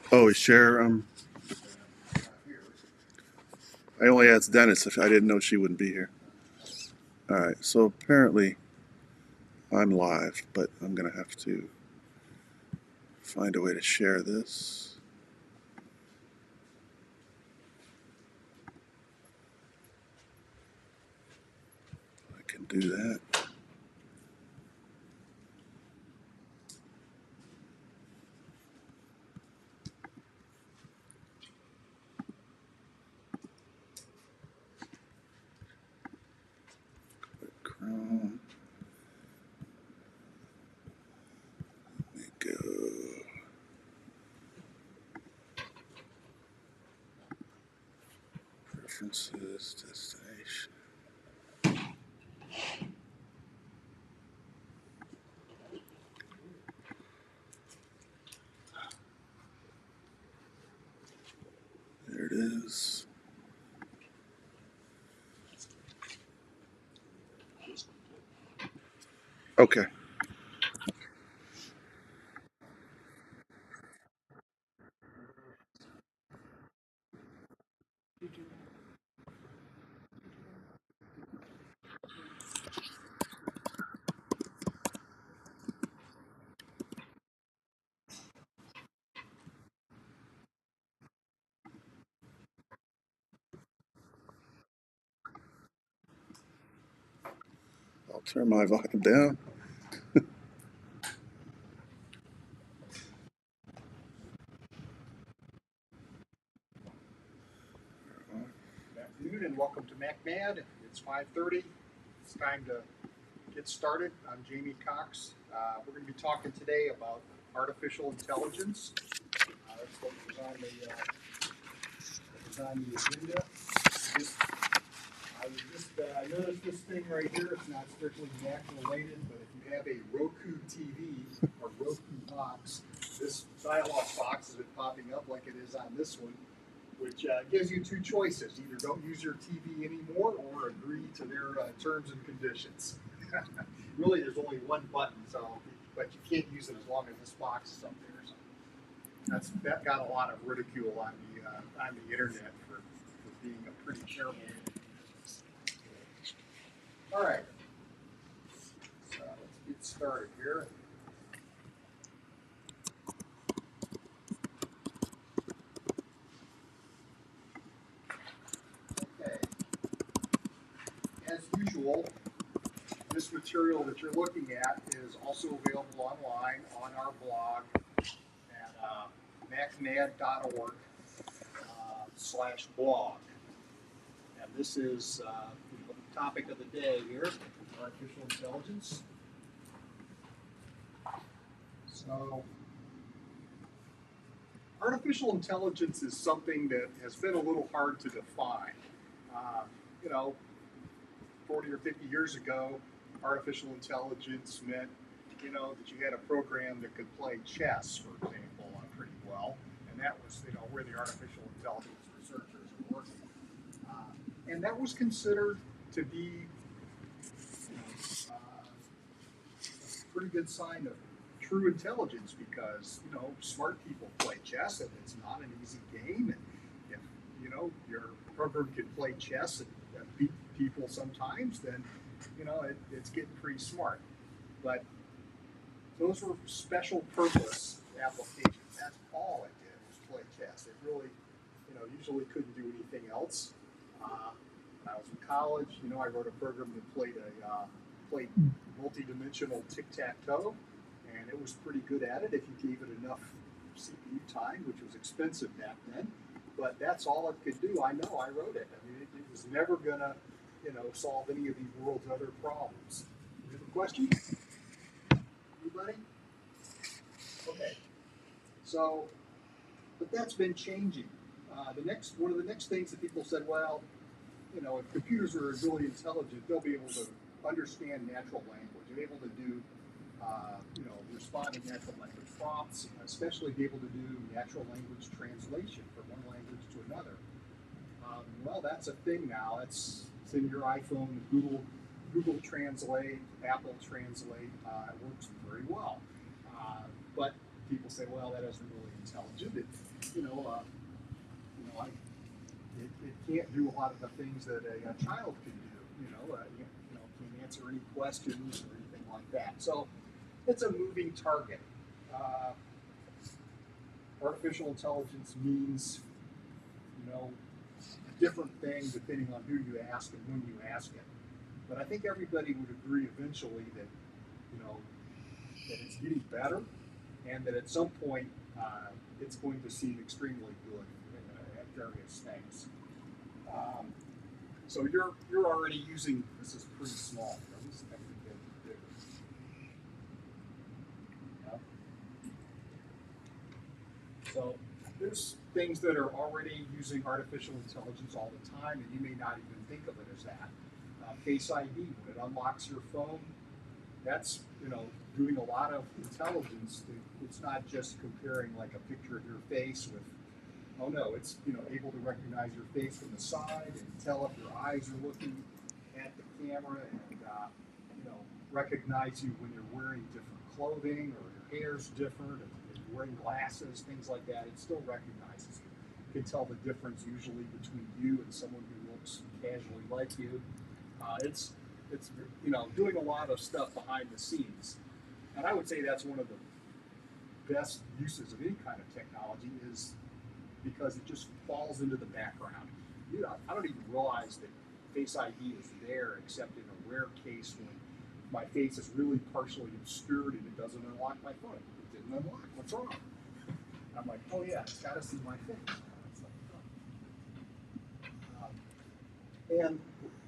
Oh, share. I only asked Dennis if I didn't know she wouldn't be here. All right. So apparently I'm live, but I'm gonna have to find a way to share this. I can do that. Chrome. Let me go. Preferences. Destination. There it is. Okay. I'll turn my volume down. Good afternoon and welcome to MacMad. It's 5:30. It's time to get started. I'm Jamie Cox. We're going to be talking today about artificial intelligence. That's what was on the agenda. I noticed this thing right here. It's not strictly Mac related, but if you have a Roku TV or Roku box, this dialog box has been popping up like it is on this one, which gives you two choices. Either don't use your TV anymore or agree to their terms and conditions. Really, there's only one button, but you can't use it as long as this box is up there. So that got a lot of ridicule on the internet for being a pretty terrible. All right, so let's get started here. Okay, as usual, this material that you're looking at is also available online on our blog at macmad.org/blog. And this is the topic of the day here, artificial intelligence. So, artificial intelligence is something that has been a little hard to define. Uh, you know, 40 or 50 years ago, artificial intelligence meant, that you had a program that could play chess, for example, pretty well, and that was, where the artificial intelligence researchers were working. And that was considered to be a pretty good sign of true intelligence because, smart people play chess and it's not an easy game. And if, your program can play chess and beat people sometimes, then, it's getting pretty smart. But those were special purpose applications. That's all it did was play chess. It really, usually couldn't do anything else. When I was in college, I wrote a program that played multi-dimensional tic-tac-toe, and it was pretty good at it if you gave it enough CPU time, which was expensive back then. But that's all it could do. I know. I wrote it. I mean, it was never gonna, solve any of the world's other problems. You have a question? Anybody? Okay. So, but that's been changing. One of the next things that people said, well, if computers are really intelligent, they'll be able to understand natural language. They're able to do, respond to natural language prompts, especially be able to do natural language translation from one language to another. Well, that's a thing now. It's in your iPhone. Google Translate, Apple Translate. It works very well. But people say, well, that isn't really intelligent. It can't do a lot of the things that a child can do. Can't answer any questions or anything like that. So it's a moving target. Uh, Artificial intelligence means, a different thing depending on who you ask and when you ask it. But I think everybody would agree eventually that, that it's getting better, and that at some point it's going to seem extremely good at various things. Um, so you're already using. This is pretty small. This is actually bigger. Yeah. So there's things that are already using artificial intelligence all the time, and you may not even think of it as that. Face ID, when it unlocks your phone, that's doing a lot of intelligence. It's not just comparing like a picture of your face with, oh no, it's able to recognize your face from the side and tell if your eyes are looking at the camera, and recognize you when you're wearing different clothing or your hair's different, if you're wearing glasses, things like that. It still recognizes you. It can tell the difference usually between you and someone who looks casually like you. It's doing a lot of stuff behind the scenes, and I would say that's one of the best uses of any kind of technology, is because it just falls into the background. I don't even realize that Face ID is there, except in a rare case when my face is really partially obscured and it doesn't unlock my phone. It didn't unlock. What's wrong? And I'm like, oh yeah, it's got to see my face. And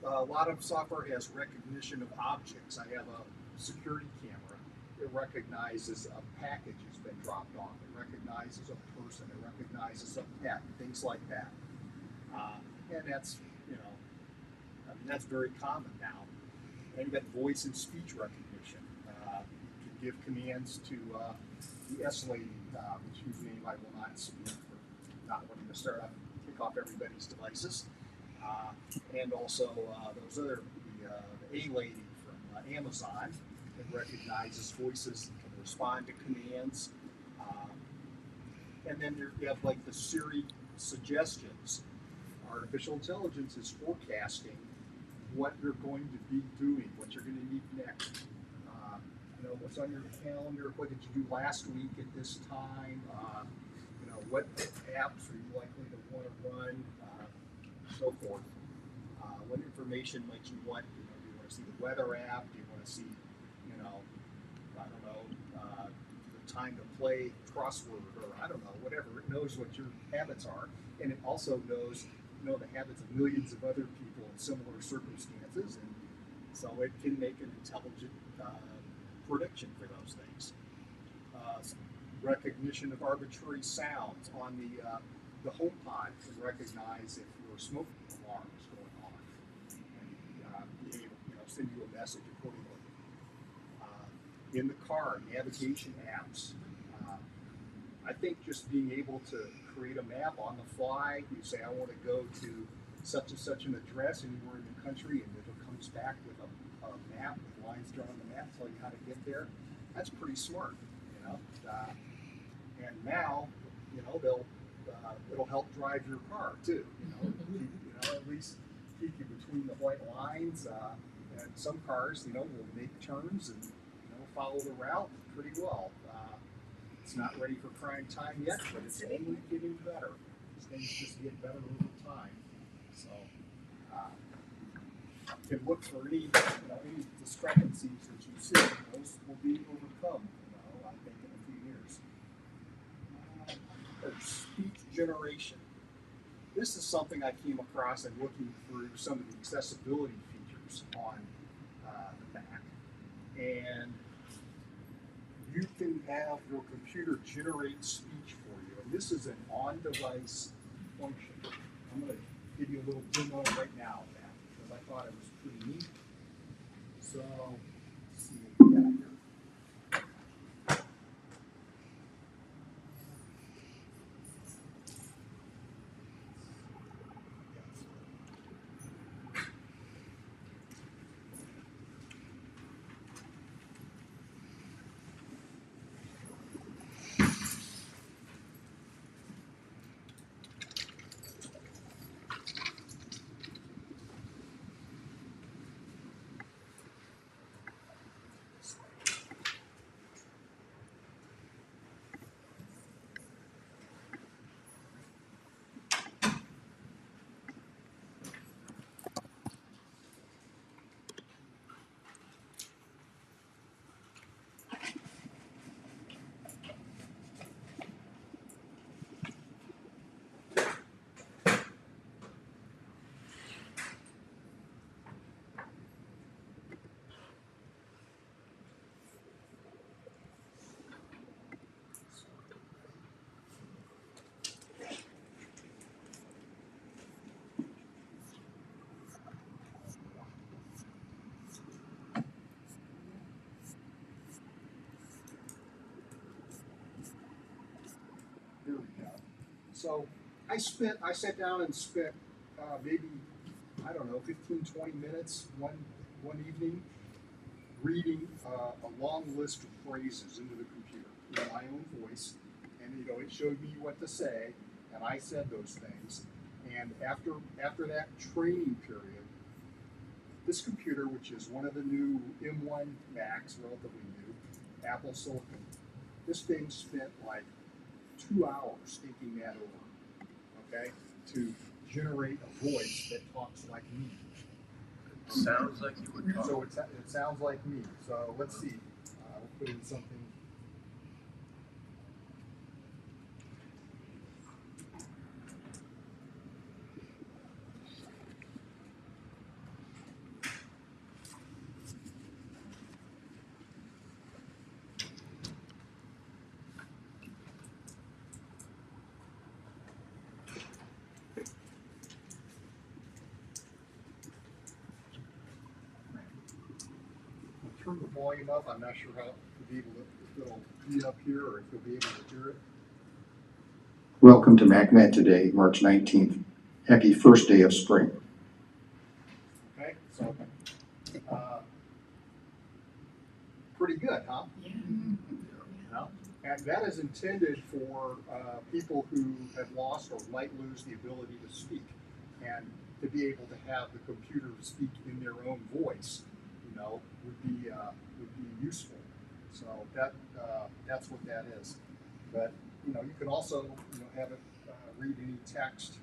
a lot of software has recognition of objects. I have a security camera. It recognizes a package has been dropped off. It recognizes a person. It recognizes a pet. Things like that. And that's that's very common now. And you got voice and speech recognition. You can give commands to the S lady, whose name I will not speak for not wanting to start up, kick off everybody's devices. And also the A lady from Amazon that recognizes voices, can respond to commands. And then you have like the Siri suggestions. Artificial intelligence is forecasting what you're going to be doing, what you're going to need next. What's on your calendar, what did you do last week at this time, what apps are you likely to want to run, so forth. What information might you want? Do you want to see the weather app? Do you want to see, I don't know, the time to play crossword, or I don't know, whatever. It knows what your habits are, and it also knows, the habits of millions of other people in similar circumstances, and so it can make an intelligent prediction for those things. Recognition of arbitrary sounds on the HomePod can recognize if your smoke alarm is going off, and be able, send you a message accordingly. In the car, navigation apps. I think just being able to create a map on the fly. You say, I want to go to such and such an address anywhere in the country, and it comes back with a map with lines drawn on the map, tell you how to get there. That's pretty smart, and now, it'll help drive your car too. At least keep you between the white lines. And some cars, will make turns and follow the route pretty well. It's not ready for prime time yet, but it's only getting better. These things just get better over time. So you can look for any discrepancies that you see. Those will be overcome, I think, in a few years. Speech generation. This is something I came across in looking through some of the accessibility features on the Mac. And you can have your computer generate speech for you. And this is an on-device function. I'm going to give you a little demo right now of that, because I thought it was pretty neat. So, let's see what we got here. So I sat down and spent maybe, I don't know, 15, 20 minutes one evening reading a long list of phrases into the computer in my own voice, and it showed me what to say, and I said those things. And after that training period, this computer, which is one of the new M1 Macs, relatively new, Apple Silicon, this thing spent like 2 hours thinking that over, okay, to generate a voice that talks like me. It sounds like you would talk. So it sounds like me. So let's see. We'll put in something. Turn the volume up. I'm not sure how to be able to, if it'll be up here or if you'll be able to hear it. Welcome to MacMad today, March 19th. Happy first day of spring. Okay, so pretty good, huh? Yeah. And that is intended for people who have lost or might lose the ability to speak, and to be able to have the computer speak in their own voice, would be useful. So that's what that is. But you can also have it read any text.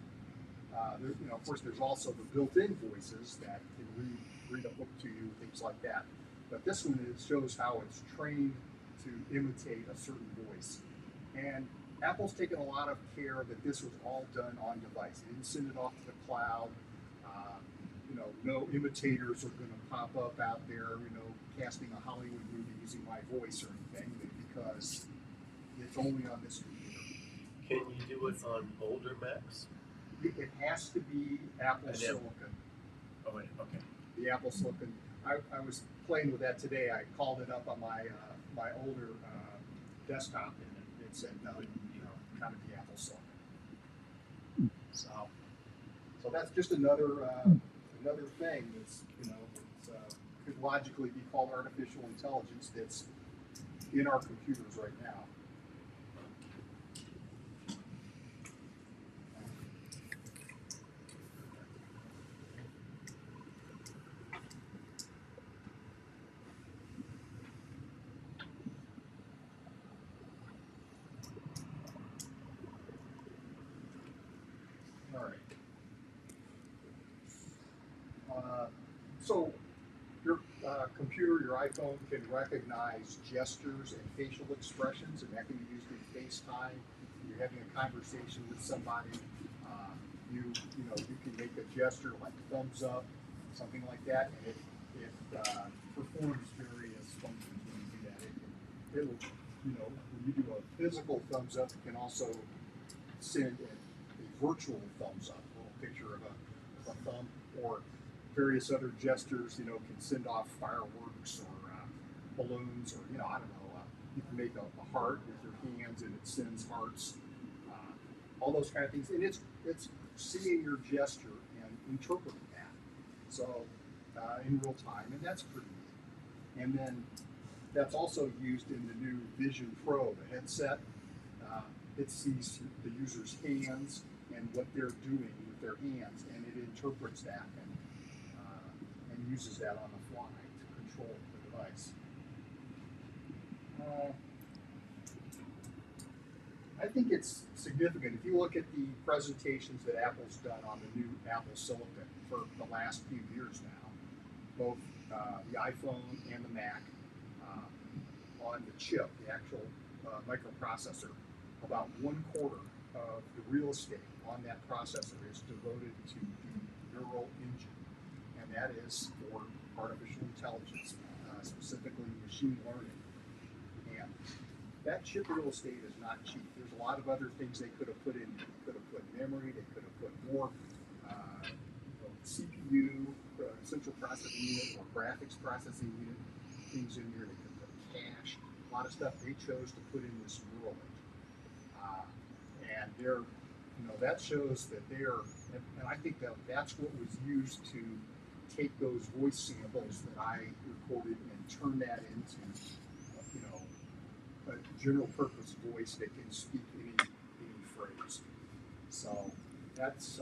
Of course, there's also the built-in voices that can read a book to you, things like that. But this one shows how it's trained to imitate a certain voice. And Apple's taken a lot of care that this was all done on device. They didn't send it off to the cloud. No imitators are going to pop up out there, casting a Hollywood movie using my voice or anything, because it's only on this computer. Can you do it on older Macs? It has to be Apple Silicon. Oh wait, okay. The Apple Silicon. I was playing with that today. I called it up on my my older desktop, and it said no, kind of the Apple Silicon. So that's just another thing that's could logically be called artificial intelligence that's in our computers right now. All right. So your computer, your iPhone can recognize gestures and facial expressions, and that can be used in FaceTime. You're having a conversation with somebody. You can make a gesture like thumbs up, something like that, and it performs various functions when you do that. It'll when you do a physical thumbs up, it can also send a virtual thumbs up, a little picture of a thumb, or various other gestures, can send off fireworks or balloons, or I don't know. You can make a heart with your hands, and it sends hearts. All those kind of things, and it's seeing your gesture and interpreting that. So in real time, and that's pretty neat. And then that's also used in the new Vision Pro, the headset. It sees the user's hands and what they're doing with their hands, and it interprets that and uses that on the fly to control the device. I think it's significant. If you look at the presentations that Apple's done on the new Apple Silicon for the last few years now, both the iPhone and the Mac, on the chip, the actual microprocessor, about 1/4 of the real estate on that processor is devoted to the neural engine, and that is for artificial intelligence, specifically machine learning. And that chip real estate is not cheap. There's a lot of other things they could have put in. They could have put memory. They could have put more CPU, central processing unit, or graphics processing unit things in here. They could put cache. A lot of stuff they chose to put in this neural engine. And they're you know, that shows that they're, and I think that that's what was used to take those voice samples that I recorded and turn that into, you know, a general purpose voice that can speak any phrase. So that's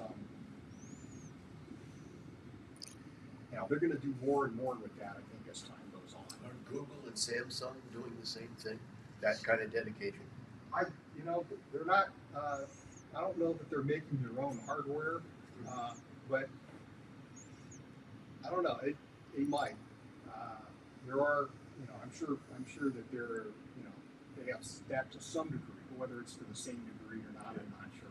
you know, they're going to do more and more with that, I think, as time goes on. Are Google and Samsung doing the same thing? That kind of dedication? You know, they're not. I don't know that they're making their own hardware, but I don't know. They might. There are, you know, I'm sure that they're, you know, they have that to some degree, but whether it's to the same degree or not, I'm not sure.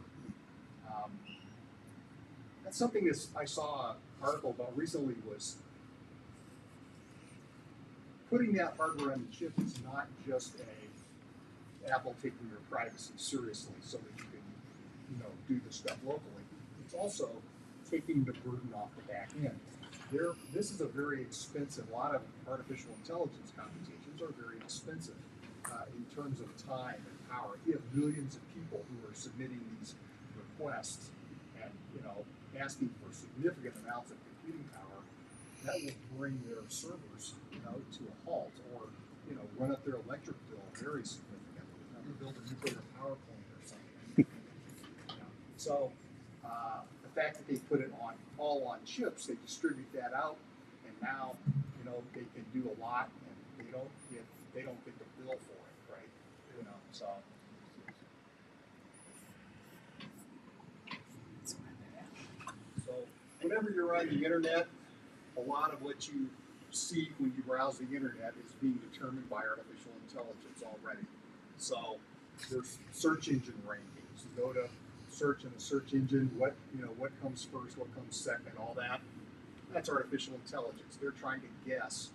That's something that I saw an article about recently was putting that hardware on the chip is not just Apple taking your privacy seriously so that you can, you know, do the stuff locally. It's also taking the burden off the back end. This is a very expensive. A lot of artificial intelligence computations are very expensive in terms of time and power. If you have millions of people who are submitting these requests and, you know, asking for significant amounts of computing power, that will bring their servers, you know, to a halt, or, you know, run up their electric bill very significantly. You know, build a nuclear power plant or something. You know. So the fact that they put it all on chips, they distribute that out, and now, you know, they can do a lot, and they don't get the bill for it, right? You know, so. So whenever you're on the internet, a lot of what you see when you browse the internet is being determined by artificial intelligence already. So there's search engine rankings. You go to search in the search engine, what comes first, what comes second, all that. That's artificial intelligence. They're trying to guess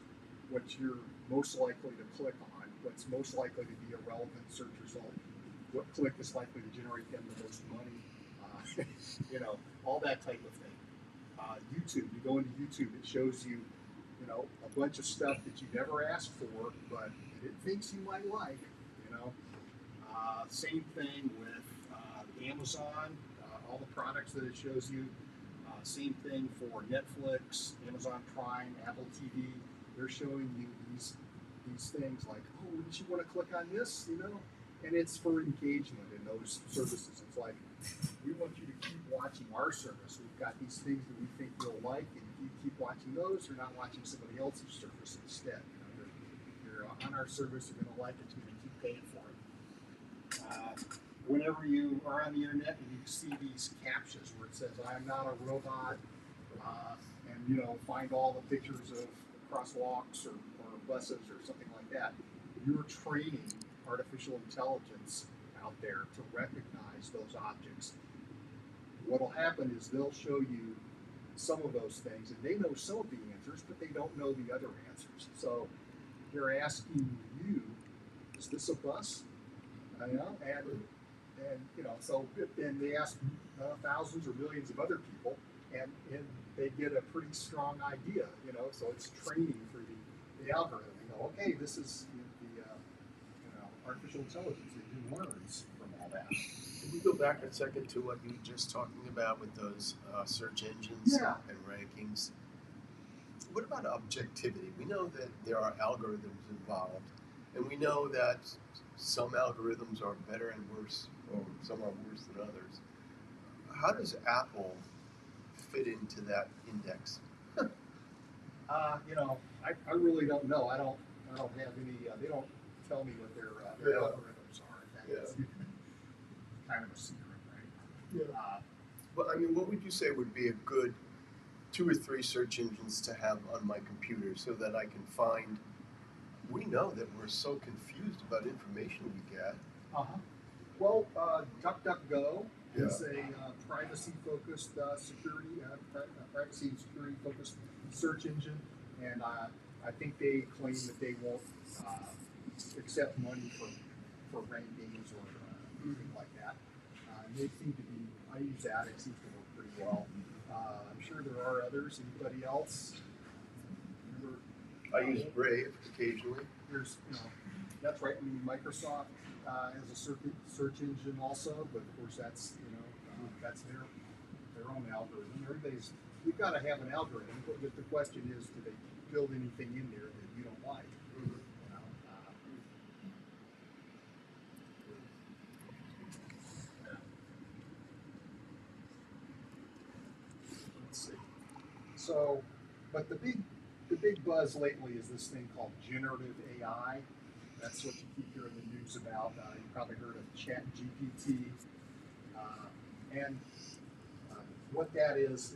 what you're most likely to click on, what's most likely to be a relevant search result, what click is likely to generate them the most money, you know, all that type of thing. YouTube, you go into YouTube, it shows you, you know, a bunch of stuff that you never asked for, but it thinks you might like, you know. Same thing with Amazon, all the products that it shows you. Same thing for Netflix, Amazon Prime, Apple TV. They're showing you these things like, oh, wouldn't you want to click on this, you know? And it's for engagement in those services. It's like, we want you to keep watching our service. We've got these things that we think you'll like, and if you keep watching those, you're not watching somebody else's service instead. You know, you're on our service, you're going to like it, you're going to keep paying for it. Whenever you are on the internet and you see these captions where it says, I'm not a robot, and, you know, find all the pictures of crosswalks or buses or something like that, you're training artificial intelligence out there to recognize those objects. What'll happen is they'll show you some of those things, and they know some of the answers, but they don't know the other answers. So they're asking you, is this a bus? You know, and you know, so then they ask thousands or millions of other people, and they get a pretty strong idea. You know, so it's training for the algorithm. They go, okay, this is the artificial intelligence. It learns from all that. Can we go back a second to what you were just talking about with those search engines and rankings? What about objectivity? We know that there are algorithms involved, and we know that some algorithms are better and worse, or some are worse than others. How does Apple fit into that index? You know, I really don't know. I don't have any. They don't tell me what their algorithms are. That's kind of a secret, right? Yeah. Well, I mean, what would you say would be a good 2 or 3 search engines to have on my computer so that I can find? We know that we're so confused about information we get. Well, DuckDuckGo is a privacy-focused privacy and security-focused search engine, and I think they claim that they won't accept money for rankings or anything like that. They seem to be. I use that; it seems to work pretty well. I'm sure there are others. Anybody else? I use Brave occasionally. There's, you know, that's right. Microsoft has a search engine also, but of course that's, you know, That's their own algorithm. You've got to have an algorithm, but the question is, do they build anything in there that you don't like? You know, let's see. So, but the big buzz lately is this thing called generative AI. That's what you keep hearing the news about. You probably heard of ChatGPT. And what that is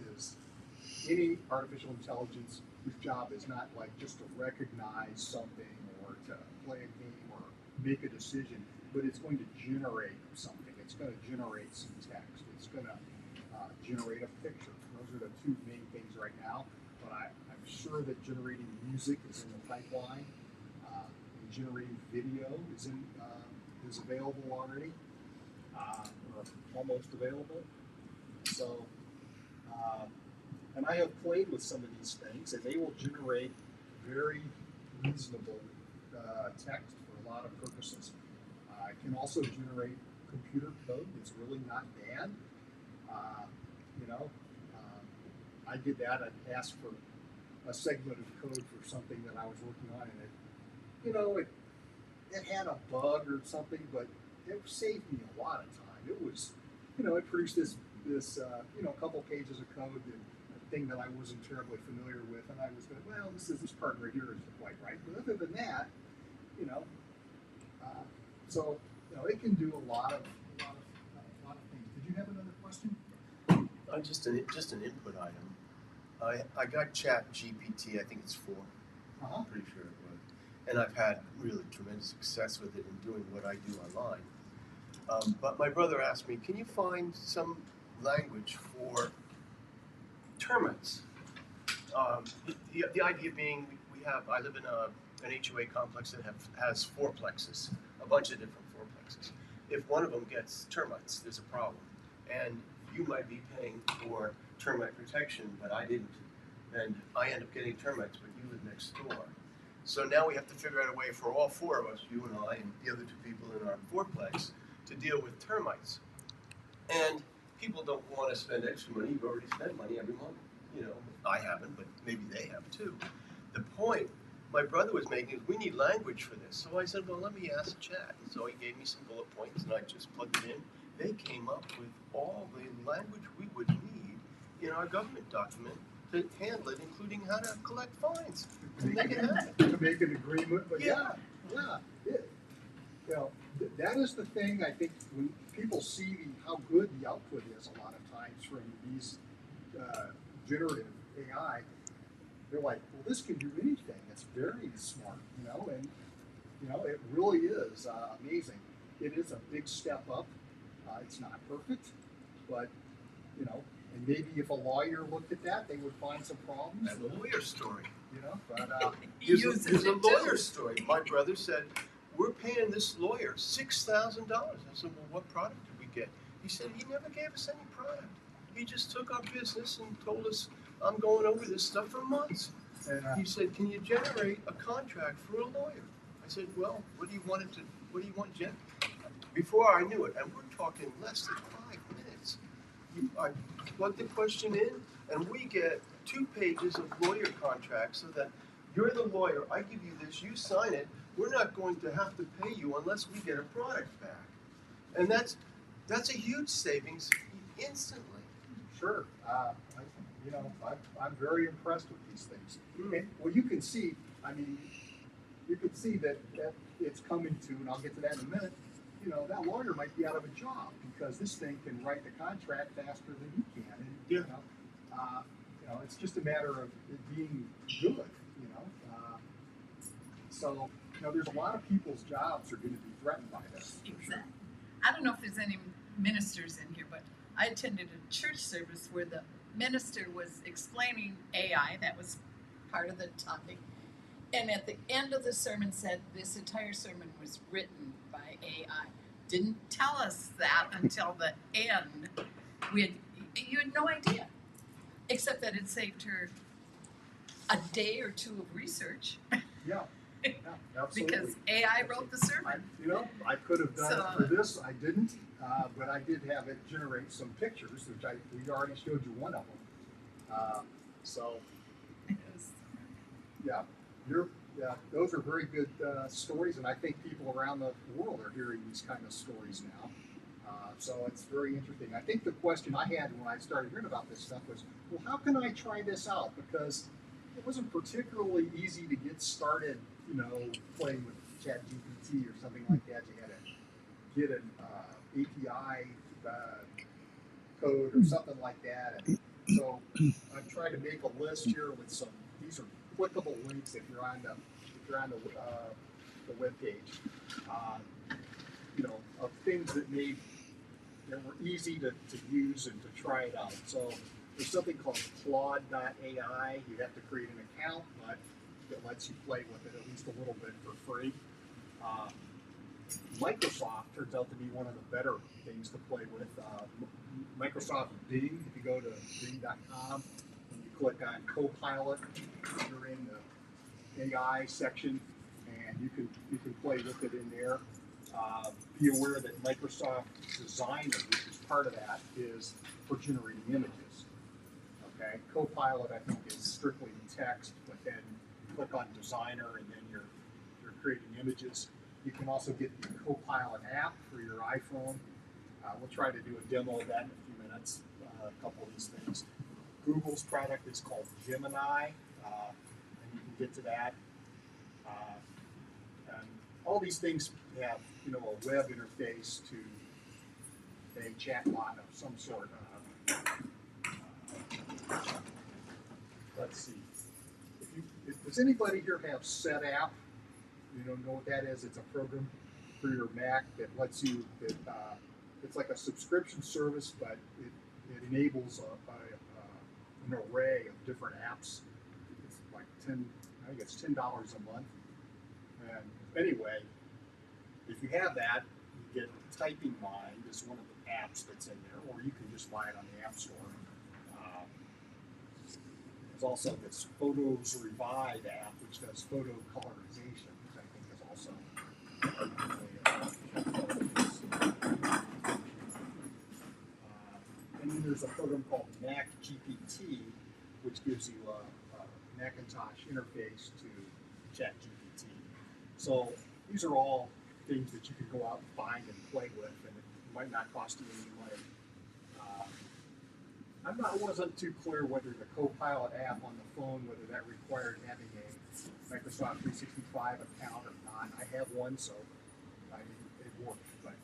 any artificial intelligence whose job is not like just to recognize something or to play a game or make a decision, but it's going to generate something. It's going to generate some text. It's going to generate a picture. Those are the two main things right now. But I'm sure that generating music is in the pipeline. Generating video is available already, or almost available. So, and I have played with some of these things, and they will generate very reasonable text for a lot of purposes. It can also generate computer code that's really not bad. You know, I did that. I asked for a segment of code for something that I was working on, and it had a bug or something, but it saved me a lot of time. It was, it produced this couple pages of code, and a thing that I wasn't terribly familiar with, and I was going, well, this part right here isn't quite right. But other than that, so it can do a lot of things. Did you have another question? Just an input item. I got Chat GPT. I think it's 4. I'm pretty sure it was, and I've had really tremendous success with it in doing what I do online. But my brother asked me, "Can you find some language for termites?" The idea being, I live in an HOA complex that has fourplexes, a bunch of different fourplexes. If one of them gets termites, there's a problem, and you might be paying for termite protection, but I didn't, and I end up getting termites, but you live next door. So now we have to figure out a way for all 4 of us, you and I and the other 2 people in our fourplex, to deal with termites. And people don't want to spend extra money. You've already spent money every month. I haven't, but maybe they have too. The point my brother was making is we need language for this. So I said, well, let me ask Chat. And so he gave me some bullet points, and I just plugged it in. They came up with all the language we would need in our government document to handle it, including how to collect fines. To make it happen. To make an agreement, but that is the thing. I think when people see how good the output is, a lot of times from these generative AI, they're like, well, this can do anything. It's very smart, and it really is amazing. It is a big step up. It's not perfect, but and maybe if a lawyer looked at that, they would find some problems. That's a lawyer story. But here's a lawyer story. My brother said, we're paying this lawyer $6,000. I said, well, what product did we get? He said, he never gave us any product. He just took our business and told us, I'm going over this stuff for months. He said, can you generate a contract for a lawyer? I said, well, what do you want Jen? Before I knew it, and we're talking less than 5 minutes, I plug the question in, and we get 2 pages of lawyer contracts so that you're the lawyer, I give you this, you sign it, we're not going to have to pay you unless we get a product back. And that's a huge savings instantly. Sure. I'm very impressed with these things. And, well, you can see, that it's coming to, and I'll get to that in a minute, that lawyer might be out of a job because this thing can write the contract faster than you can. And, it's just a matter of it being good, So, there's a lot of people's jobs are going to be threatened by this. Exactly. Sure. I don't know if there's any ministers in here, but I attended a church service where the minister was explaining AI. That was part of the topic. And at the end of the sermon said this entire sermon was written by AI. Didn't tell us that until the end. You had no idea, except that it saved her a day or 2 of research. Yeah. Yeah, absolutely. because AI wrote the sermon. I could have done So- it for this. I didn't, but I did have it generate some pictures, which we already showed you one of them. So It was- yeah, those are very good stories, and I think people around the world are hearing these kind of stories now. So it's very interesting. I think the question I had when I started hearing about this stuff was, well, how can I try this out? Because it wasn't particularly easy to get started, playing with ChatGPT or something like that. You had to get an API code or something like that. And so I've tried to make a list here with these are clickable links if you're on the web page, of things that were easy to use and to try it out. So there's something called Claude.ai. You have to create an account, but it lets you play with it at least a little bit for free. Microsoft turns out to be one of the better things to play with. Microsoft Bing, if you go to bing.com and you click on Copilot, you're in the AI section, and you can play with it in there. Be aware that Microsoft Designer, which is part of that, is for generating images. Okay, Copilot I think is strictly text, but then you click on Designer and then you're creating images. You can also get the Copilot app for your iPhone. We'll try to do a demo of that in a few minutes. A couple of these things. Google's product is called Gemini, and you can get to that. And all these things have, a web interface to a chatbot of some sort. Let's see. Does anybody here have SetApp? You don't know what that is? It's a program for your Mac that lets you. It's like a subscription service, but it enables an array of different apps. It's like I think it's $10 a month. And anyway, if you have that, you get Typing Mind is one of the apps that's in there, or you can just buy it on the App Store. There's also this Photos Revive app, which does photo colorization, which I think is also and then there's a program called MacGPT, which gives you a Macintosh interface to ChatGPT. So these are all things that you can go out and find and play with, and it might not cost you any money. I wasn't too clear whether the Copilot app on the phone, whether that required having a Microsoft 365 account or not. I have one, so it worked, but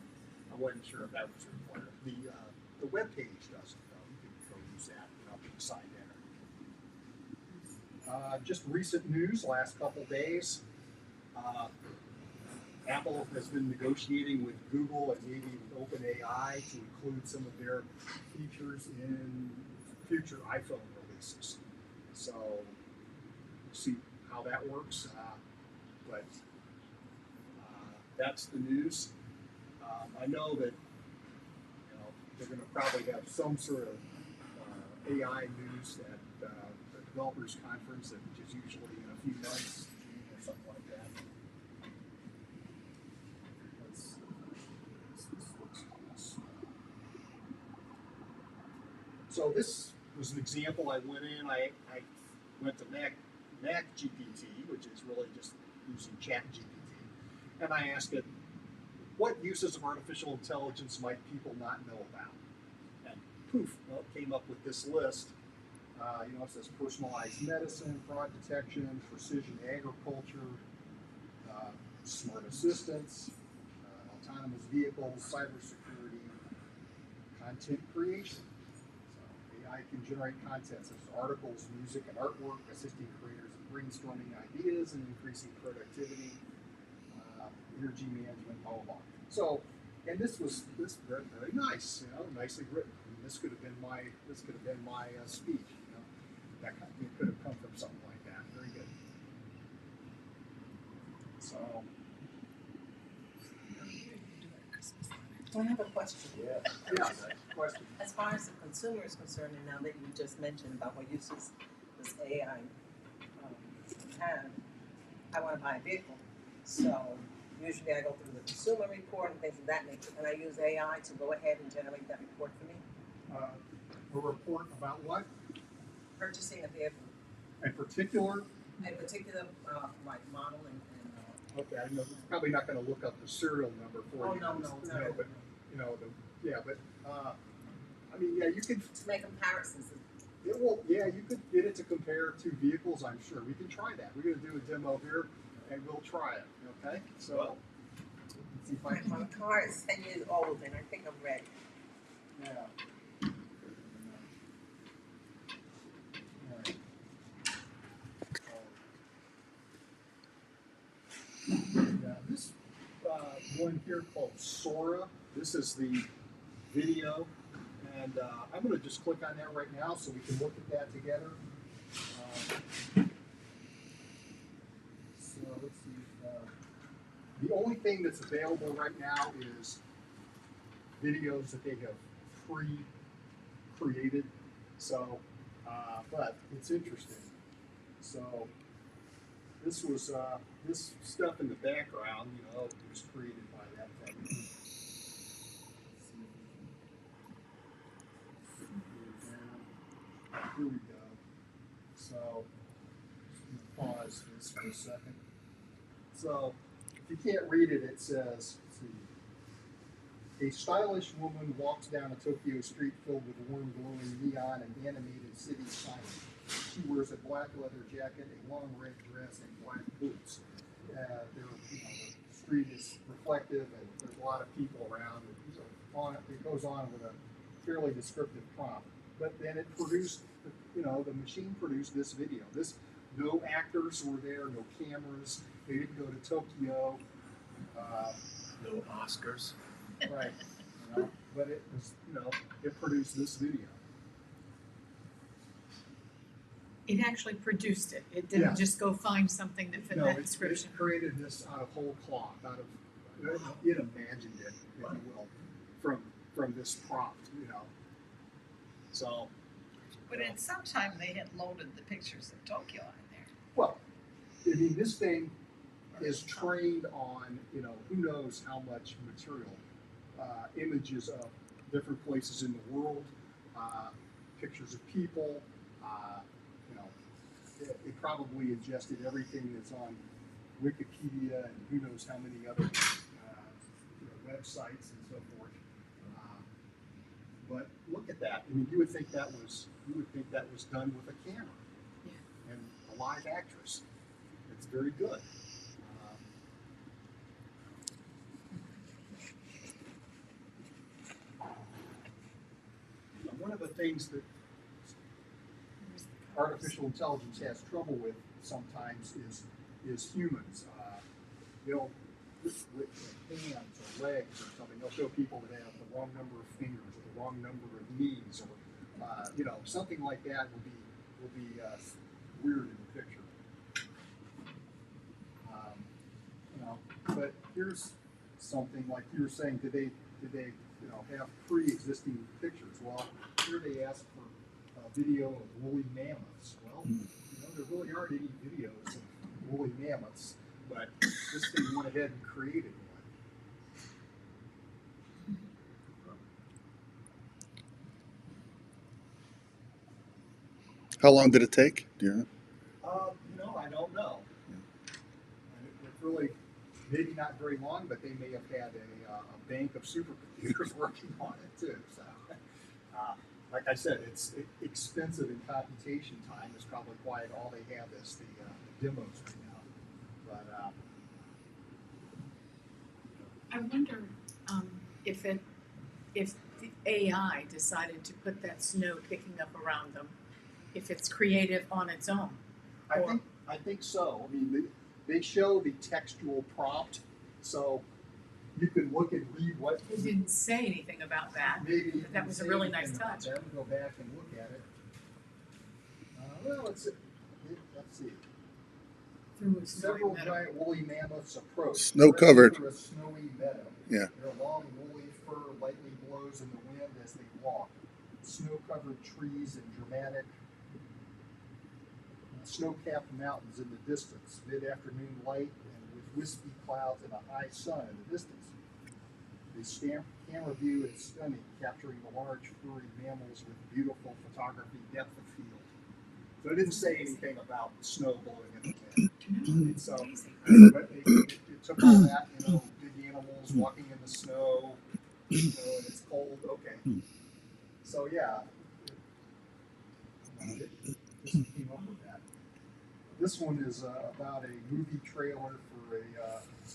I wasn't sure if that was required. The web page doesn't, though. You can go use that up in the side enter. Just recent news, last couple days. Apple has been negotiating with Google and maybe with OpenAI to include some of their features in future iPhone releases. So we'll see how that works. But that's the news. I know that they're going to probably have some sort of AI news at the developers conference, which is usually in a few months, June or something like that. So this was an example. I went in. I went to MacGPT, which is really just using ChatGPT, and I asked it, what uses of artificial intelligence might people not know about? And poof, well, it came up with this list. It says personalized medicine, fraud detection, precision agriculture, smart assistants, autonomous vehicles, cybersecurity, content creation. So AI can generate content such as articles, music, and artwork, assisting creators in brainstorming ideas and increasing productivity, energy management, blah, blah, blah. So, and this was very nice, nicely written. I mean, this could have been my speech, That it could have come from something like that. Very good. So, I have a question. yeah, question. As far as the consumer is concerned, and now that you just mentioned about what uses this AI have, I wanna buy a vehicle. So usually I go through the consumer report and things of that nature, and I use AI to go ahead and generate that report for me. A report about what Purchasing a vehicle, in particular? in particular, like model and Okay, I know it's probably not going to look up the serial number for Oh, you. no, But you know, I mean, yeah, you could. to make comparisons. It will, yeah, you could get it to compare two vehicles. I'm sure we can try that. We're going to do a demo here, and we'll try it. Okay, so let's see if I My can. car is 10 years old and I think I'm ready. Yeah. All right. Yeah, this one here called Sora. This is the video, and I'm going to just click on that right now so we can look at that together. So let's see. The only thing that's available right now is videos that they have pre-created. So, but it's interesting. So this was this stuff in the background, you know, was created by that thing. Here we go. So pause this for a second. So if you can't read it, it says, let's see, a stylish woman walks down a Tokyo street filled with warm, glowing neon and animated city signage. She wears a black leather jacket, a long red dress, and black boots. The street is reflective, and there's a lot of people around. It goes on with a fairly descriptive prompt. But then it produced, the machine produced this video. No actors were there, no cameras. They didn't go to Tokyo. No Oscars. Right. But it was, it produced this video. It actually produced it. It didn't Yeah. just go find something that fit No, that it description. created this out of whole cloth, it imagined it, if you will, from this prompt, So, But at some time they had loaded the pictures of Tokyo on there. well, I mean, this thing is trained on, who knows how much material, images of different places in the world, pictures of people, it probably ingested everything that's on Wikipedia and who knows how many other websites and so forth. But look at that. I mean, you would think that was done with a camera, Yeah. and a live actress. It's very good. One of the things that artificial intelligence has trouble with sometimes is humans. With hands or legs or something, they'll show people that have the wrong number of fingers or the wrong number of knees, or something like that will be weird in the picture. But here's something like you were saying. Did they have pre-existing pictures? Well, here they asked for a video of woolly mammoths. Well, there really aren't any videos of woolly mammoths, but this thing went ahead and created one. How long did it take? Do you know? I don't know. It's really maybe not very long, but they may have had a bank of supercomputers working on it too. So, like I said, it's expensive in computation time. Is probably why all they have is the demos right now. But I wonder if the AI decided to put that snow kicking up around them, if it's creative on its own. I think so. I mean, they show the textual prompt, so you can look and read what. It didn't say anything about that. Maybe But that was a really nice touch. Go back and look at it. Let's see. Through a snowy Several meadow. giant woolly mammoths approach. Snow covered. Through a snowy meadow. Yeah. Their long woolly fur lightly blows in the wind as they walk. Snow-covered trees and dramatic snow-capped mountains in the distance, mid-afternoon light, and with wispy clouds and a high sun in the distance. The camera view is stunning, capturing the large furry mammals with beautiful photography depth of field. So it didn't say anything about snow blowing in the wind. And so, but it took all that, big animals walking in the snow, and it's cold. Okay, so yeah, it just came up with that. This one is about a movie trailer for a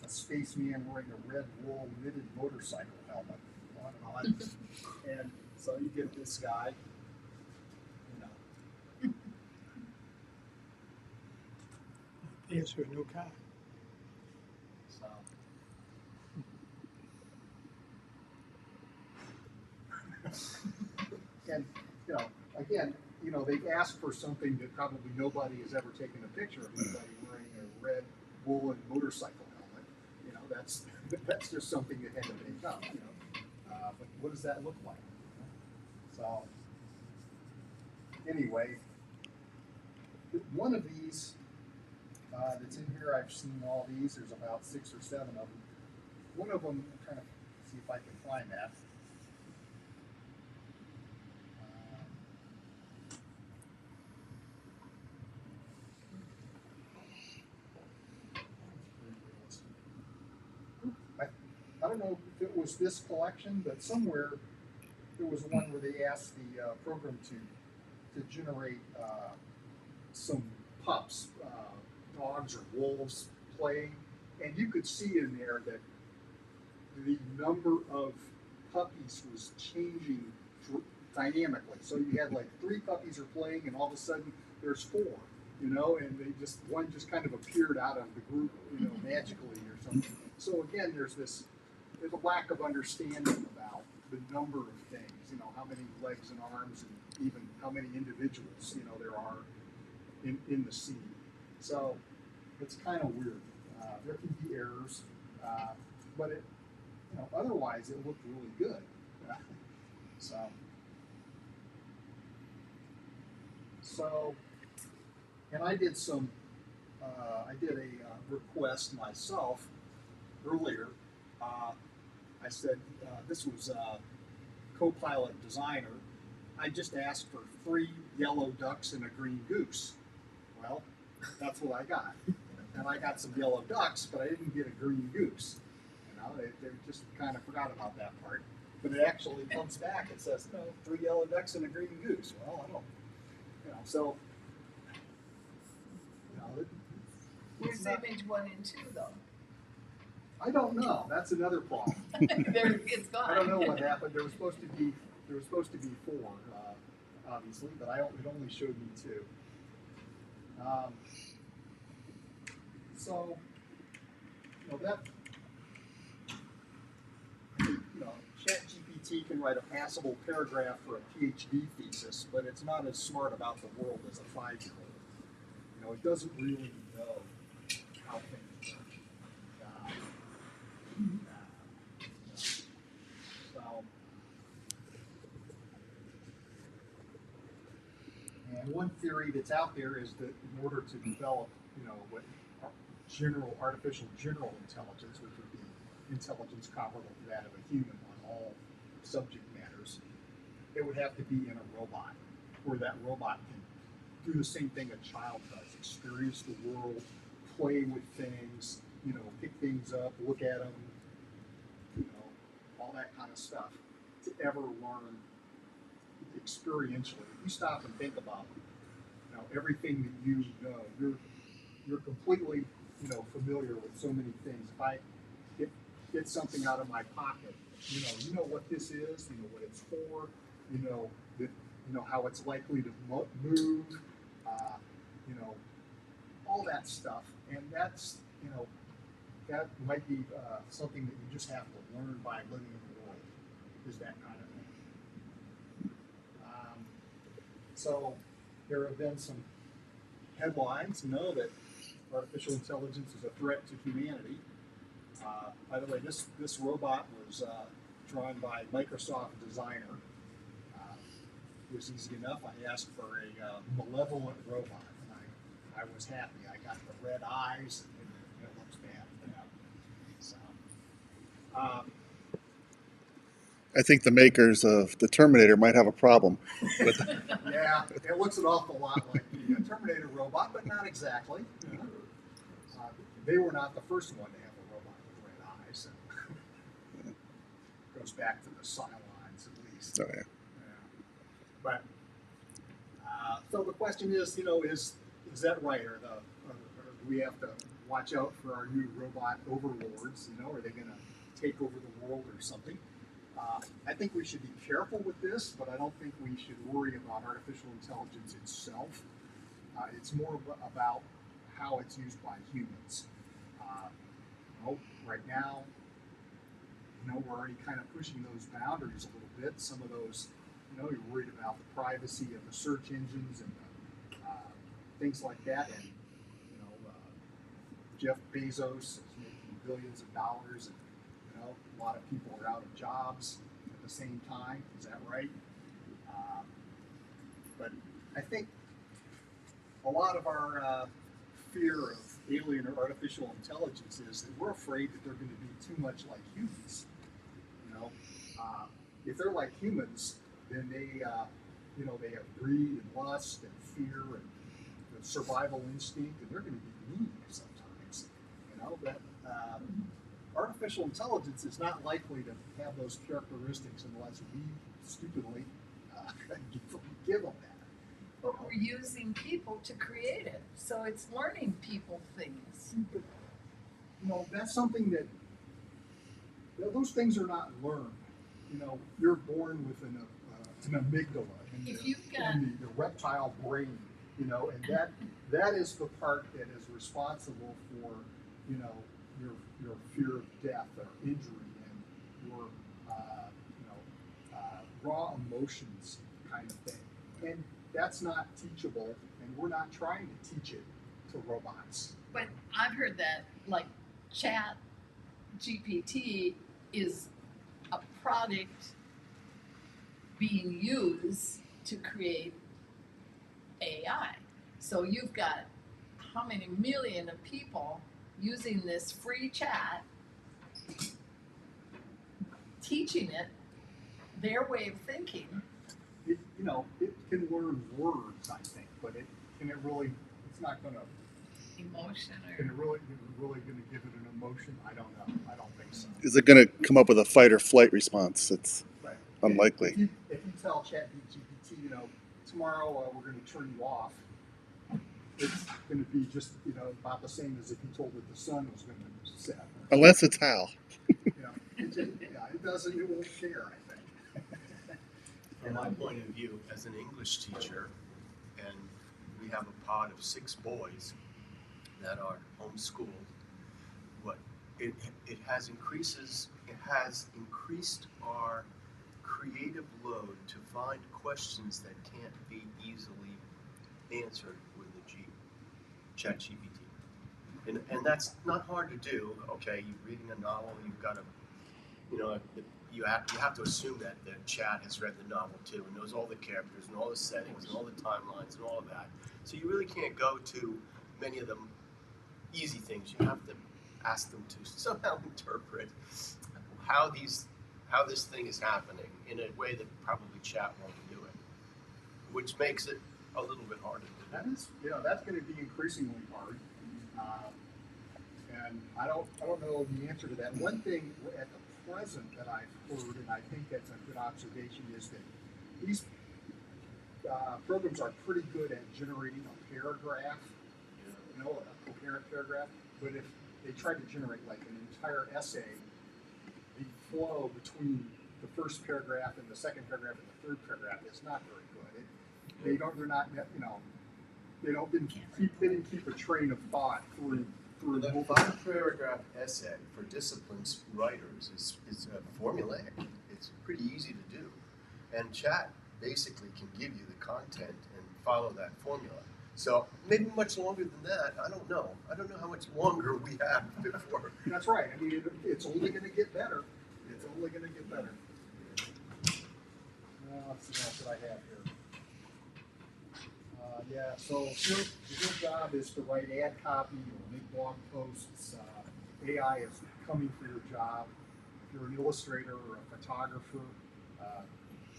spaceman wearing a red wool knitted motorcycle helmet on. And so you get this guy, The answer is no car. so. And, again, they've asked for something that probably nobody has ever taken a picture of anybody wearing a red woolen motorcycle helmet. That's just something that had to be done, but what does that look like? So, anyway, one of these that's in here, I've seen all these, there's about 6 or 7 of them. One of them, I'm trying to see if I can find that. I don't know if it was this collection, but somewhere there was one where they asked the program to generate some pups, dogs or wolves playing, and you could see in there that the number of puppies was changing dynamically. So you had like 3 puppies are playing, and all of a sudden there's 4, and one just kind of appeared out of the group, magically or something. So again, there's a lack of understanding about the number of things, how many legs and arms, and even how many individuals, there are in the scene. So it's kind of weird. There can be errors, but otherwise it looked really good. So, and I did a request myself earlier. I said this was Copilot Designer. I just asked for 3 yellow ducks and a green goose. Well, that's what I got. And I got some yellow ducks, but I didn't get a green goose. They just kind of forgot about that part. But it actually comes back and says, 3 yellow ducks and a green goose. Well, I don't, so, Where's image 1 and 2 though? I don't know. That's another problem. It's gone. I don't know what happened. There was supposed to be 4, obviously, but it only showed me 2. So, that ChatGPT can write a passable paragraph for a PhD thesis, but it's not as smart about the world as a 5-year-old. It doesn't really know how things work. And one theory that's out there is that in order to develop, what artificial general intelligence, which would be intelligence comparable to that of a human on all subject matters, it would have to be in a robot, where that robot can do the same thing a child does: experience the world, play with things, pick things up, look at them, all that kind of stuff, to ever learn experientially. If you stop and think about everything that you know, you're completely familiar with so many things. If I get something out of my pocket, you know what this is, what it's for, how it's likely to move, all that stuff, and that's that might be something that you just have to learn by living in the world, is that kind of thing. So there have been some headlines, that artificial intelligence is a threat to humanity. By the way, this robot was drawn by Microsoft Designer. It was easy enough. I asked for a malevolent robot, and I was happy. I got the red eyes, and it looks bad for them. So, um, I think the makers of the Terminator might have a problem with. yeah, it looks an awful lot like the Terminator robot, but not exactly. You know? They were not the first one to have a robot with red eyes. Goes back to the Cylons at least. Oh yeah. But so the question is, is that right, or do we have to watch out for our new robot overlords? Are they going to take over the world or something? I think we should be careful with this, but I don't think we should worry about artificial intelligence itself. It's more about how it's used by humans. Right now, we're already kind of pushing those boundaries a little bit. Some of those, you're worried about the privacy of the search engines and things like that. And, Jeff Bezos is making billions of dollars, and, a lot of people are out of jobs at the same time. Is that right? But I think a lot of our fear of alien or artificial intelligence is that we're afraid that they're going to be too much like humans. If they're like humans, then they have greed and lust and fear and the survival instinct, and they're going to be mean sometimes. But artificial intelligence is not likely to have those characteristics unless we stupidly give them that. But we're using people to create it, so it's learning people things. That's something that those things are not learned. You're born with an amygdala in the reptile brain, and that is the part that is responsible for, your fear of death or injury and your, raw emotions kind of thing. And that's not teachable, and we're not trying to teach it to robots. But I've heard that, like, Chat GPT is a product being used to create AI. So you've got how many million of people using this free chat, teaching it their way of thinking. It can learn words, I think, but it's not going to. Emotion Can it or really going to give it an emotion? I don't know. I don't think so. Is it going to come up with a fight or flight response? It's Right. unlikely. If you tell ChatGPT, tomorrow we're going to turn you off, it's going to be just, about the same as if you told it the sun was going to set. Unless it's Hal. It doesn't. It won't care, I think. From my point of view, as an English teacher, and we have a pod of 6 boys that are homeschooled, it has increased our creative load to find questions that can't be easily answered with the ChatGPT. And that's not hard to do. Okay, you're reading a novel, you've got to, you have to assume that the chat has read the novel too and knows all the characters and all the settings and all the timelines and all of that. So you really can't go to many of them easy things. You have to ask them to somehow interpret how this thing is happening in a way that probably chat won't do it, which makes it a little bit harder to do. That's going to be increasingly hard, and I don't know the answer to that. One thing at the present that I've heard, and I think that's a good observation, is that these programs are pretty good at generating a paragraph, a coherent paragraph. But if they try to generate like an entire essay, the flow between the first paragraph and the second paragraph and the third paragraph is not very good. They didn't keep a train of thought through. The 5-paragraph essay for disciplines writers is formulaic. It's pretty easy to do, and chat basically can give you the content and follow that formula. So maybe much longer than that. I don't know. I don't know how much longer we have before. That's right. I mean, it's only going to get better. It's only going to get better. Let's see what I have here. Yeah, so your job is to write ad copy or make blog posts. AI is coming for your job. If you're an illustrator or a photographer, uh,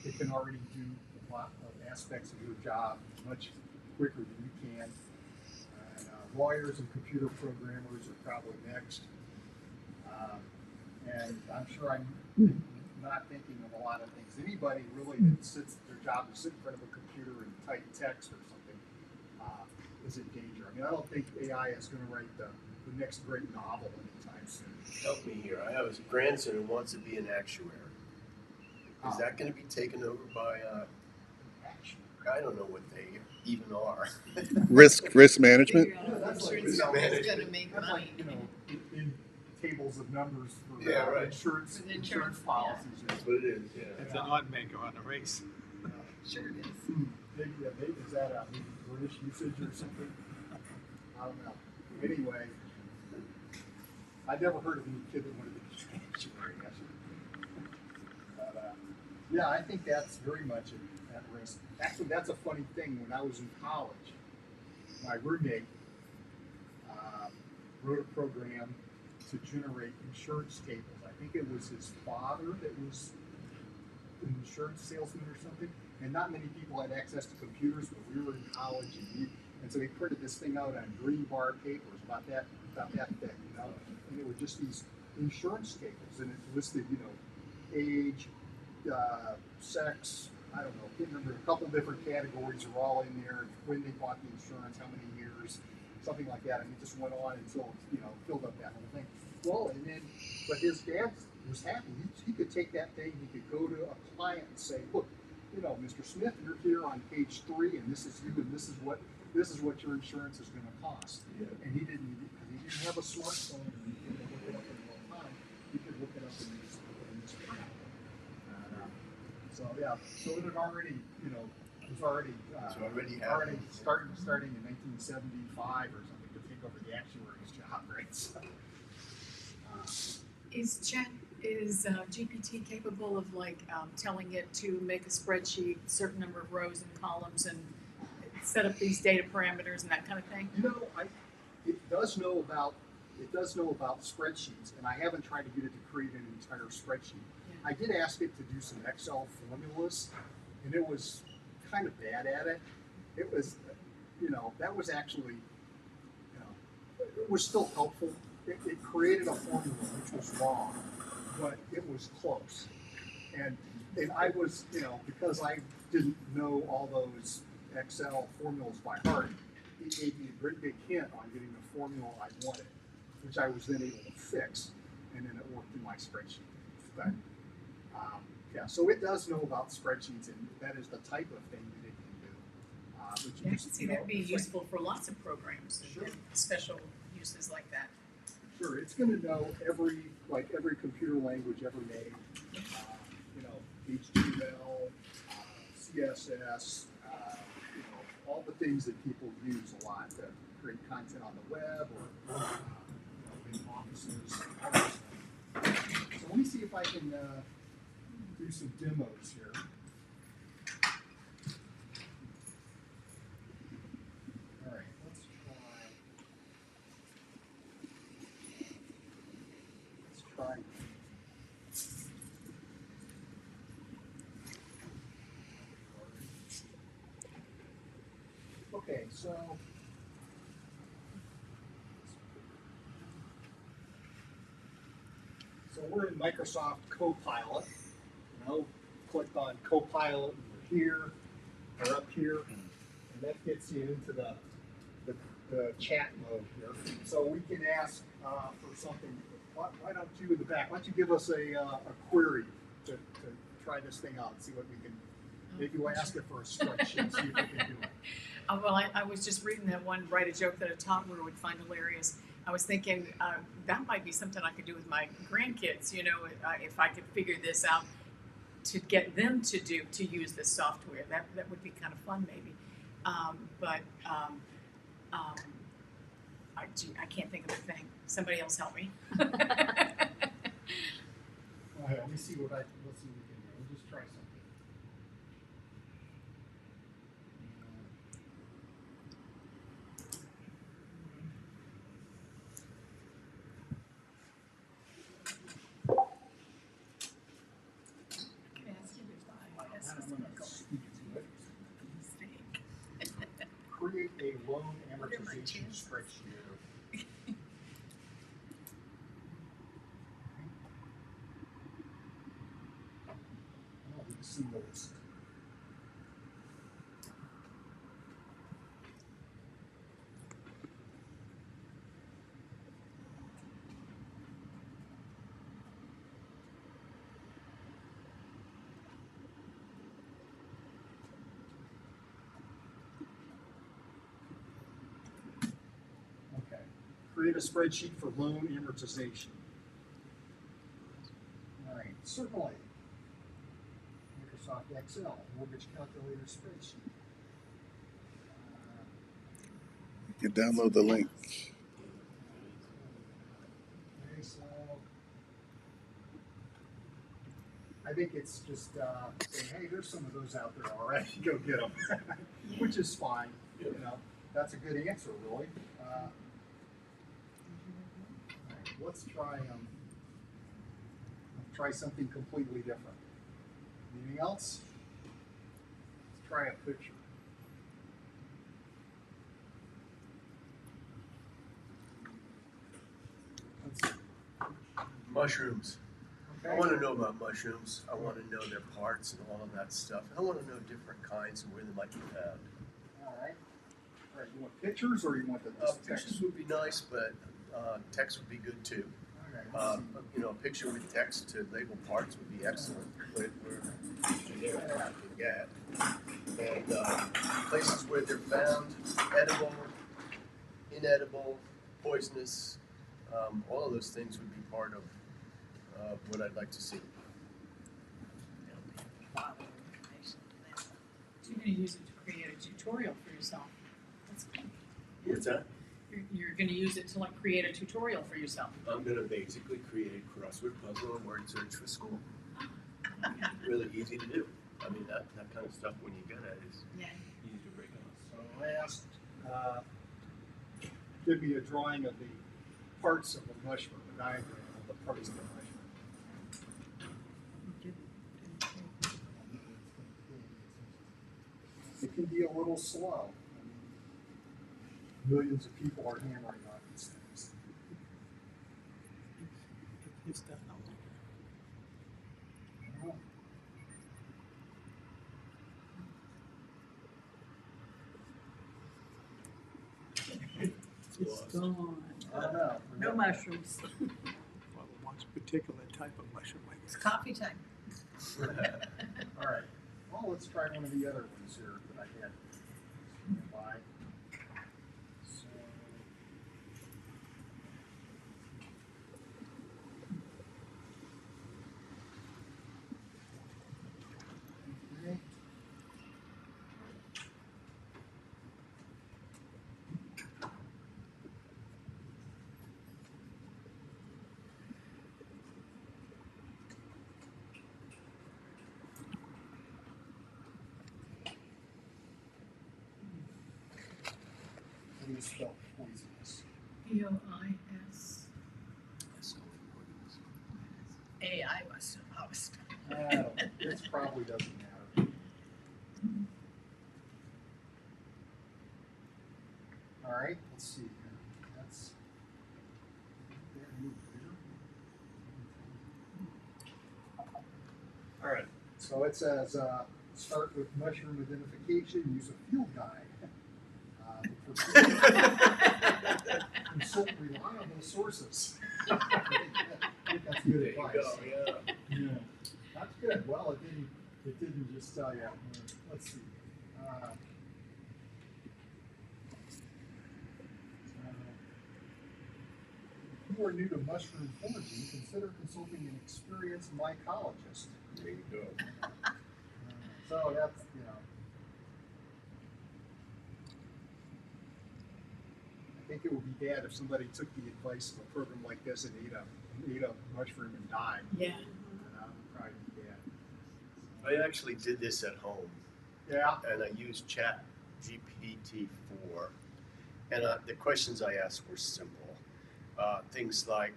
it can already do a lot of aspects of your job much quicker than you can. And lawyers and computer programmers are probably next. And I'm sure I'm not thinking of a lot of things. Anybody really that sits, their job is sit in front of a computer and type text or something is in danger. I mean, I don't think AI is going to write the next great novel anytime soon. Help me here. I have a grandson who wants to be an actuary. Is that going to be taken over by? I don't know what they even are. Risk management. Figure out how That's like, insurance you know, is gonna make that's money. like, in tables of numbers for Yeah, right. insurance For the insurance, policies. That's what it is. Yeah. It's an odd maker on a race. Sure it is. Maybe, is that a British usage or something? I don't know. Anyway, I never heard of any kid that wanted to be an actuary. But, yeah, I think that's very much at risk. Actually, that's a funny thing. When I was in college, my roommate wrote a program to generate insurance tables. I think it was his father that was an insurance salesman or something, and not many people had access to computers, but we were in college, and so he printed this thing out on green bar papers about that thick, you know, and it were just these insurance tables, and it listed, you know, age, sex, I don't know, can't remember, a couple different categories are all in there, when they bought the insurance, how many years, something like that, and it just went on until, you know, filled up that whole thing. Well, and then, but his dad was happy. He could take that thing, he could go to a client and say, look, you know, Mr. Smith, you're here on page 3, and this is you, and this is what your insurance is going to cost. Yeah. And he didn't have a smartphone, or he couldn't look it up in real time. He could look it up in this program. So yeah, so it had already, you know, it was already starting in 1975 or something to take over the actuary's job, right? So, Is GPT capable of telling it to make a spreadsheet, certain number of rows and columns, and set up these data parameters and that kind of thing? you know, it does know about spreadsheets, and I haven't tried to get it to create an entire spreadsheet. Yeah. I did ask it to do some Excel formulas, and it was kind of bad at it. It was, you know, that was actually, you know, it was still helpful. It created a formula which was wrong, but it was close. And I was, you know, because I didn't know all those Excel formulas by heart, it gave me a great big hint on getting the formula I wanted, which I was then able to fix, and then it worked in my spreadsheet. But yeah, so it does know about spreadsheets, and that is the type of thing that it can do. Which Yeah, I just, can see you know, that being it's like- useful for lots of programs and Sure. special uses like that. Sure, it's going to know every computer language ever made. You know, HTML, CSS, you know, all the things that people use a lot to create content on the web or you know, in offices. All those things. So let me see if I can do some demos here. All right, let's try. Okay, so we're in Microsoft Copilot. You know, clicked on Copilot, and we're here or up here, and that gets you into the chat mode here. So we can ask for something. Why don't you in the back? Why don't you give us a query to try this thing out and see what we can. Maybe we'll ask it for a spreadsheet, see if we can do it. Well, I was just reading that one, write a joke that a toddler would find hilarious. I was thinking that might be something I could do with my grandkids, you know, if I could figure this out to get them to use this software. That would be kind of fun, maybe. I can't think of a thing. Somebody else help me. All right, let me see what we can do. We'll just try something. loan What are my amortization chances? spreadsheet. Oh, you see those. Okay. Create a spreadsheet for loan amortization. All right, certainly. Microsoft Excel, mortgage calculator spreadsheet. You can download the link. Okay, so I think it's just saying, hey, there's some of those out there already. Go get them, which is fine. You know, that's a good answer, really. All right, let's try something completely different. Anything else? Let's try a picture. Let's see. Mushrooms. I Okay. want to know about mushrooms. I want to know their parts and all of that stuff. And I want to know different kinds and where they might be found. All right. All right. You want pictures or you want the text? Pictures would be nice, but text would be good too. All right. You know, a picture with text to label parts would be excellent. Where generic I can get. And places where they're found, edible, inedible, poisonous, all of those things would be part of what I'd like to see. So you're going to use it to create a tutorial for yourself. That's cool. What's that? You're going to use it to like create a tutorial for yourself. I'm going to basically create a crossword puzzle and word search for school. Really easy to do. I mean, that kind of stuff when you get it is Yeah. easy to break down. So last, give me a drawing of the parts of a mushroom, a diagram of the parts of the mushroom. It can be a little slow. I mean, millions of people are hammering on these things. It's definitely. Well, It's gone. I don't know. No mushrooms. Well, one particular type of mushroom, I It's guess. coffee time. All right. Well, let's try one of the other ones here that I had nearby. So, okay. How do you spell poisonous? POIS. AI must have housed. This probably doesn't matter. All right, let's see here. That's all right. So it says start with mushroom identification. Use a field guide. Consult reliable sources. I think that's good advice. Yeah, that's good. Well, it didn't just tell you. Let's see. If you are new to mushroom foraging, consider consulting an experienced mycologist. There you go. So that's, you know. I think it would be bad if somebody took the advice of a program like this and ate a mushroom and died. Yeah. That would probably be bad. I actually did this at home, Yeah. and I used Chat GPT-4, and the questions I asked were simple. Things like,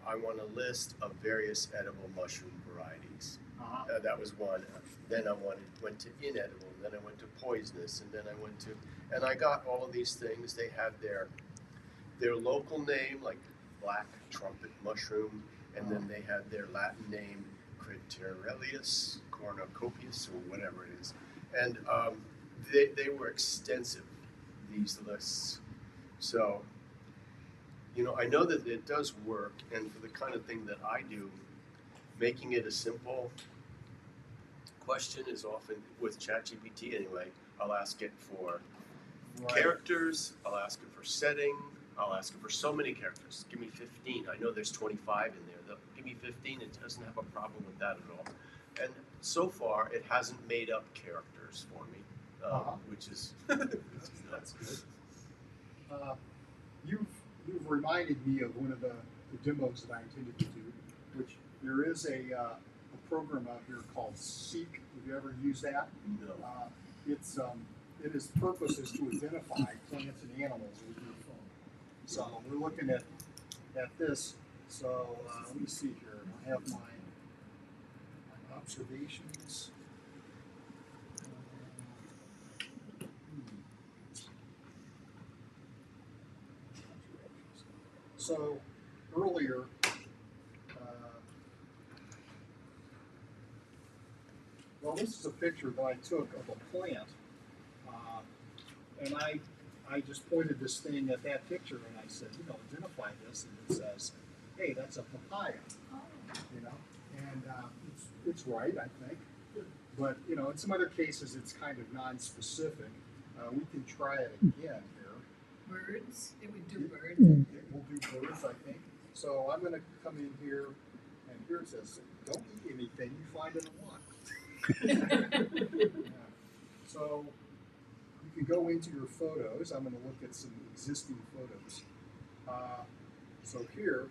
I want a list of various edible mushroom varieties. That was one. Then I went to inedible, and then I went to poisonous, and then I went to, and I got all of these things. They had their local name, like black trumpet mushroom, and then they had their Latin name, Criterellus cornucopius, or whatever it is. And they were extensive, these lists. So, I know that it does work, and for the kind of thing that I do, making it a simple question is often, with ChatGPT anyway, I'll ask it for characters, I'll ask it for setting, I'll ask it for so many characters. Give me 15. I know there's 25 in there. Give me 15. It doesn't have a problem with that at all. And so far, it hasn't made up characters for me, which is that's good. You've reminded me of one of the demos that I intended to do, which there is a program out here called Seek. Have you ever used that? No. Its purpose is to identify plants and animals with your phone. So we're looking at this. So let me see here. I have my observations. So earlier, well, this is a picture that I took of a plant, and I just pointed this thing at that picture, and I said, identify this, and it says, hey, that's a papaya, and it's right, I think. But in some other cases, it's kind of non-specific. We can try it again here. Birds? It would do birds. It will do birds, I think. So I'm going to come in here, and here it says, don't eat anything you find in a lot. Yeah. So you can go into your photos. I'm going to look at some existing photos. So here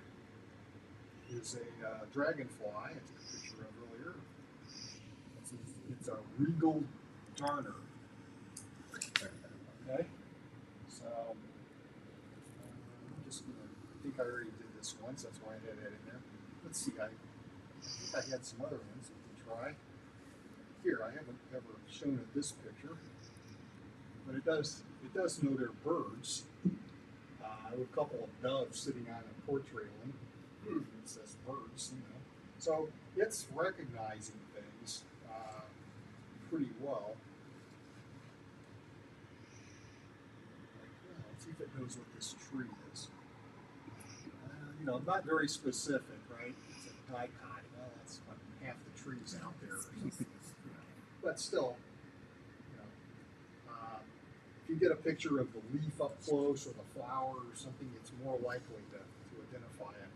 is a dragonfly. I took a picture of earlier. It's a regal darner. Okay. So I'm just going to, I think I already did this once. That's why I had that in there. Let's see. I think I had some other ones we can try. Here, I haven't ever shown it this picture, but it does know they're birds. I have a couple of doves sitting on a porch railing. It says birds, So it's recognizing things pretty well. Let's see if it knows what this tree is. Not very specific, right? It's a dicot. Well, that's what half the trees out there. But still, if you get a picture of the leaf up close or the flower or something, it's more likely to identify it.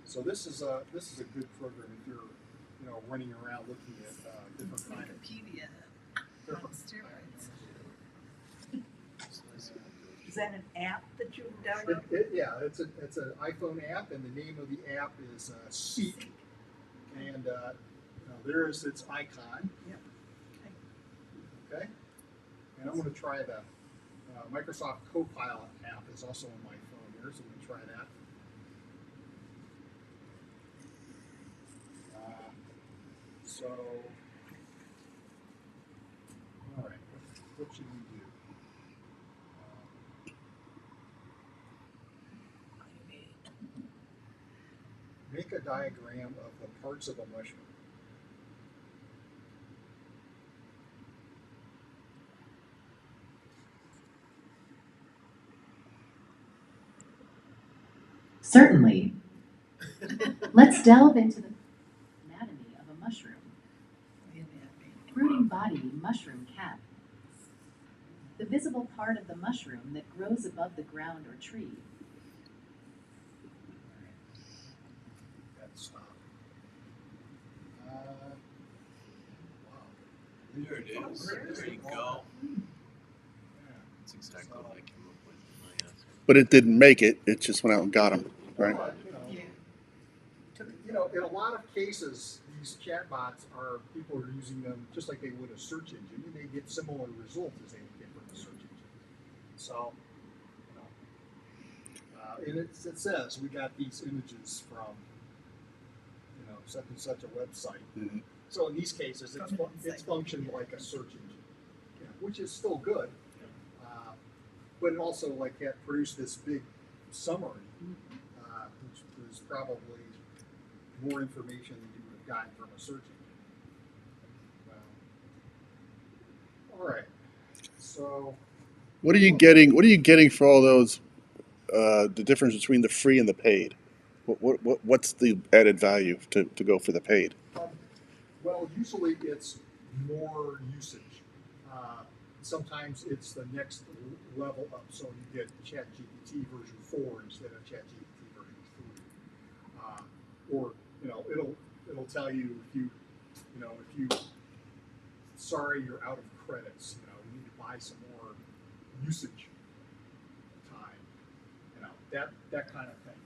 So this is a good program if you're running around looking at different kind of Wikipedia on steroids. Is that an app that you've downloaded? It's an iPhone app, and the name of the app is Seek, and there is its icon. Yep. Okay, and I'm going to try the Microsoft Copilot app is also on my phone here, so I'm going to try that. All right, what should we do? Make a diagram of the parts of a mushroom. Certainly. Let's delve into the anatomy of a mushroom. Fruiting body mushroom cap. The visible part of the mushroom that grows above the ground or tree. That's stop. Wow. There it is. There you go. Yeah. That's exactly what I came up with when I asked. But it didn't make it. It just went out and got him, right? Well, in a lot of cases, these chatbots are people are using them just like they would a search engine, and they get similar results as they would get from a search engine. So, and it says we got these images from such and such a website. Mm-hmm. So in these cases, it's functioned like a search engine, which is still good. But it also like had produced this big summary, which was probably more information than you would have gotten from a search engine. All right. So What are you getting? What are you getting for all those? The difference between the free and the paid. What's the added value to go for the paid? Well, usually it's more usage. Sometimes it's the next level up, so you get ChatGPT version 4 instead of ChatGPT version 3. Or it'll tell you if you sorry you're out of credits. You need to buy some more usage time. That kind of thing.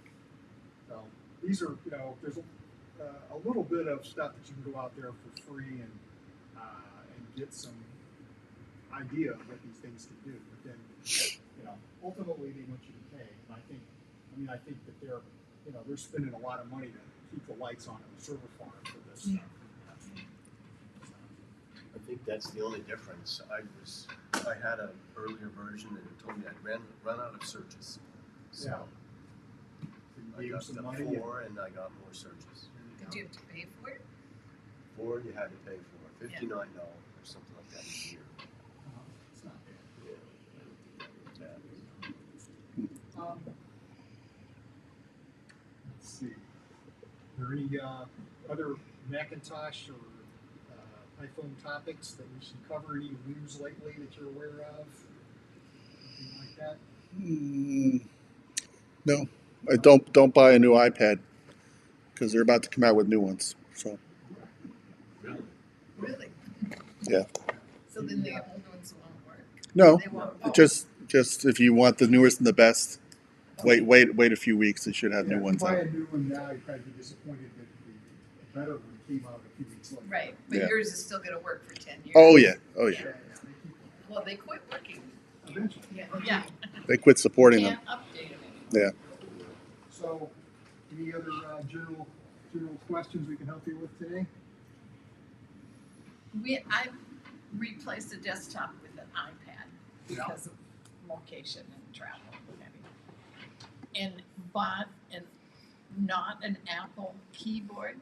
So these are there's a little bit of stuff that you can go out there for free and get some idea of what these things can do. But then ultimately they want you to pay. And I think that they're spending a lot of money to keep the lights on in the server farm for this stuff. I think that's the only difference. I had an earlier version and it told me I'd run out of searches. So I got some the money 4 and I got more searches. Did you have to pay for it? 4 you had to pay for $59 or something like that a year. It's not bad. Yeah, I don't think that was bad. Let's see. Are there any other Macintosh or iPhone topics that we should cover? Any news lately that you're aware of? Anything like that? No, I don't buy a new iPad because they're about to come out with new ones. So Really? yeah. So then the old ones won't work? No, They won't. it just if you want the newest and the best, wait a few weeks. They should have new ones If you buy out. a new one now, you'd probably be disappointed that the better one came out a few weeks later. Right, but Yeah. yours is still going to work for 10 years. Oh yeah, oh yeah. Well, they quit working. Eventually. Yeah. They quit supporting them. Can't update them anymore. Yeah. So, any other general questions we can help you with today? I replaced the desktop with an iPad because of location and travel and everything. And bought not an Apple keyboard.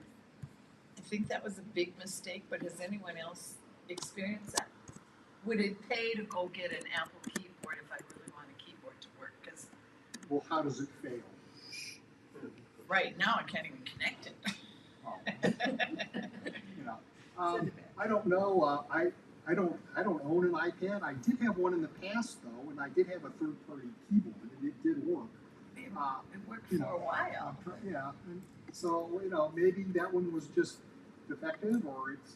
I think that was a big mistake, but has anyone else experienced that? Would it pay to go get an Apple keyboard if I really want a keyboard to work? Because Well, how does it fail? right now I can't even connect it. I don't know. I don't own an iPad. I did have one in the past though, and I did have a third-party keyboard, and it did work. It worked for a while. Yeah. And so maybe that one was just defective, or it's